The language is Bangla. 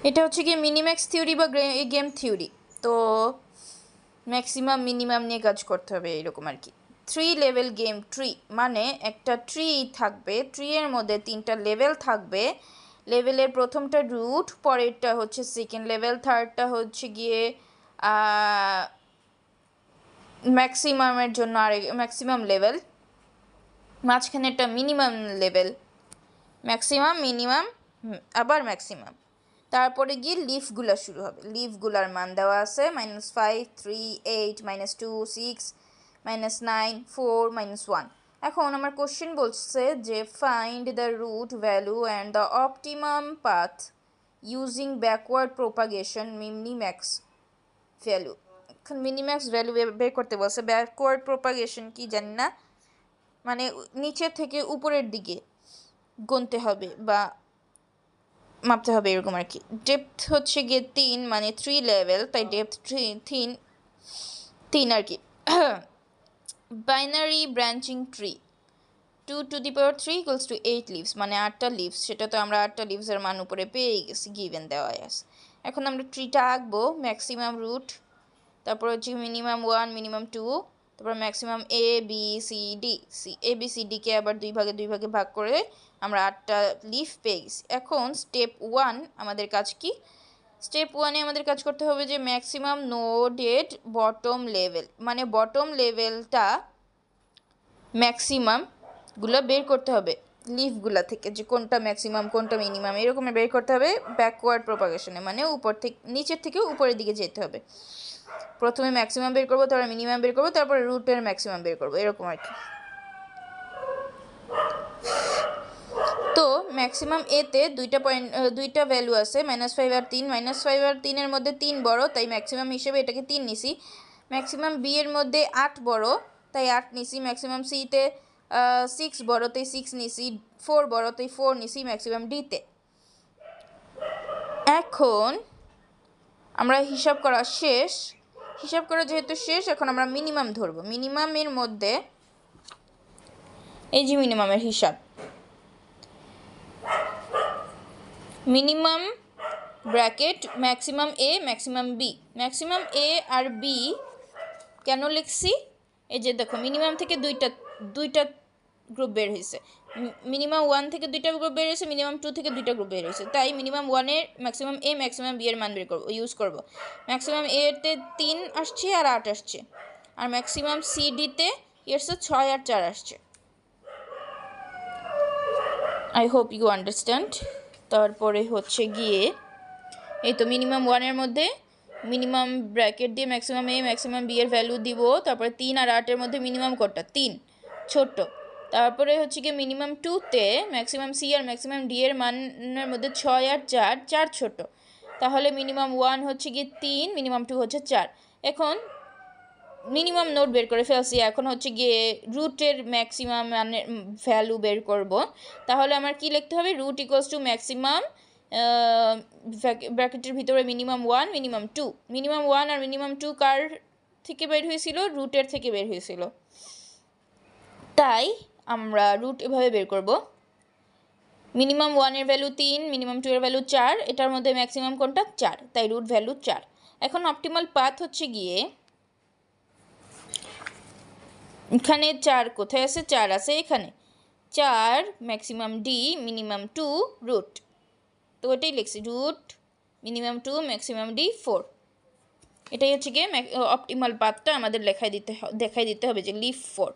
এটা হচ্ছে কি মিনিম্যাক্স থিওরি বা গেম থিওরি। তো ম্যাক্সিমাম মিনিমাম নিয়ে কাজ করতে হবে এরকম আর কি। 3 লেভেল গেম ট্রি, মানে একটা ট্রি থাকবে, ট্রি এর মধ্যে 3টা লেভেল থাকবে। লেভেলের প্রথমটা রুট, পরেরটা হচ্ছে সেকেন্ড লেভেল, থার্ডটা হচ্ছে গিয়ে ম্যাক্সিমামের জন্য আর ম্যাক্সিমাম লেভেল, মাঝখানে একটা মিনিমাম লেভেল, ম্যাক্সিমাম মিনিমাম আবার ম্যাক্সিমাম। তারপরে গিয়ে লিফগুলো শুরু হবে। লিফগুলার মান দেওয়া আছে -5, 3, 8, -2, 6, -9, 4, -1। এখন আমার কোশ্চেন বলছে যে find the root value and the optimum path using backward propagation minimax value. এখন মিনিম্যাক্স ভ্যালু বের করতে বলছে। ব্যাকওয়ার্ড প্রোপাগেশন কি জানি না, মানে নিচের থেকে উপরের দিকে গুনতে হবে বা মাপতে হবে এরকম আর কি। ডেপথ হচ্ছে গিয়ে 3, মানে 3 লেভেল, তাই ডেপথ 3 আর কি। বাইনারি ব্রাঞ্চিং ট্রি 2⁻³ = 8 লিভস, মানে 8টা লিভস। সেটা তো আমরা 8টা লিভসের মান উপরে পেয়ে গেছি, গিভেন দেওয়া আছে। এখন আমরা ট্রিটা আঁকবো। ম্যাক্সিমাম রুট, তারপর হচ্ছে মিনিমাম 1, মিনিমাম 2, তারপর maximum A B C D. A B C decay আবার দুই ভাগে ভাগ করে আমরা 8টা লিফ পেয়ে গেছি। এখন স্টেপ 1 আমাদের কাজ কি? স্টেপ 1-এ আমাদের কাজ করতে হবে যে ম্যাক্সিমাম নোডেড বটম লেভেল, মানে বটম লেভেলটা ম্যাক্সিমামগুলো বের করতে হবে লিফগুলা থেকে, যে কোনটা ম্যাক্সিমাম কোনটা মিনিমাম এরকম বের করতে হবে ব্যাকওয়ার্ড প্রোপাগেশনে, মানে উপর থেকে নিচের থেকে উপরের দিকে যেতে হবে। প্রথমে ম্যাক্সিমাম বের করবো, তারপর মিনিমাম বের করবো, তারপরে রুটের ম্যাক্সিমাম বের করবো, এরকম আর কি। তো ম্যাক্সিমাম এতে দুইটা ভ্যালু আছে, -5 আর 3। -5 আর 3-এর মধ্যে 3 বড়, তাই ম্যাক্সিমাম হিসেবে এটাকে 3 নিছি। ম্যাক্সিমাম বি এর মধ্যে 8 বড়, তাই 8 নিছি। ম্যাক্সিমাম সিতে 6 বড়, তাই 6 নিছি। 4 বড়, তাই 4 নিছি ম্যাক্সিমাম ডিতে। এখন আমরা হিসাব করা যেহেতু শেষ, এখন আমরা মিনিমাম ধরবো। মিনিমামের মধ্যে এই যে মিনিমামের হিসাব, minimum bracket maximum A maximum B. Maximum A R B কেন লিখছি? এই যে দেখো, মিনিমাম থেকে দুইটা গ্রুপ বের হয়েছে, মিনিমাম 1 থেকে 2টা গ্রুপ বের হয়েছে, মিনিমাম 2 থেকে 2টা গ্রুপ বের হয়েছে। তাই minimum 1-এর maximum A maximum B এর মান বের করবো, ইউজ করবো। ম্যাক্সিমাম এতে 3 আসছে আর 8 আসছে, আর ম্যাক্সিমাম সি ডিতে এসে 6 আর 4 আসছে। I hope you understand. তারপরে হচ্ছে গিয়ে এই তো মিনিমাম 1-এর মধ্যে মিনিমাম ব্র্যাকেট দিয়ে ম্যাক্সিমাম এ ম্যাক্সিমাম বি এর ভ্যালু দিব। তারপরে 3 আর 8-এর মধ্যে মিনিমাম কোনটা? 3, ছোট। তারপরে হচ্ছে গিয়ে মিনিমাম 2-তে ম্যাক্সিমাম সি আর ম্যাক্সিমাম ডি এর মানের মধ্যে 6 আর 4, 4 ছোট। তাহলে মিনিমাম 1 হচ্ছে গিয়ে 3, মিনিমাম 2 হচ্ছে 4। এখন মিনিমাম নোট বের করে ফেলছি, এখন হচ্ছে গিয়ে রুটের ম্যাক্সিমাম মানে ভ্যালু বের করব। তাহলে আমার কি লিখতে হবে? রুট ইকুয়ালস টু ম্যাক্সিমাম ব্র্যাকেটের ভিতরে মিনিমাম 1, মিনিমাম 2। মিনিমাম 1 আর মিনিমাম 2 কার থেকে বের হয়েছিল? রুটের থেকে বের হয়েছিল। তাই আমরা রুট এভাবে বের করব। মিনিমাম 1-এর ভ্যালু 3, মিনিমাম 2-এর ভ্যালু 4, এটার মধ্যে ম্যাক্সিমাম কোনটা? 4, তাই রুট ভ্যালু 4। এখন অপটিমাল পাথ হচ্ছে গিয়ে এখানে 4 কোথায় আছে? 4 আছে এখানে। 4 ম্যাক্সিমাম ডি, মিনিমাম 2 রুট। তো এটাই লিখছি, রুট মিনিমাম 2 ম্যাক্সিমাম ডি 4। এটাই হচ্ছে গিয়ে অপটিমাল পাথটা আমাদের দেখাই দিতে হবে যে লিফ 4।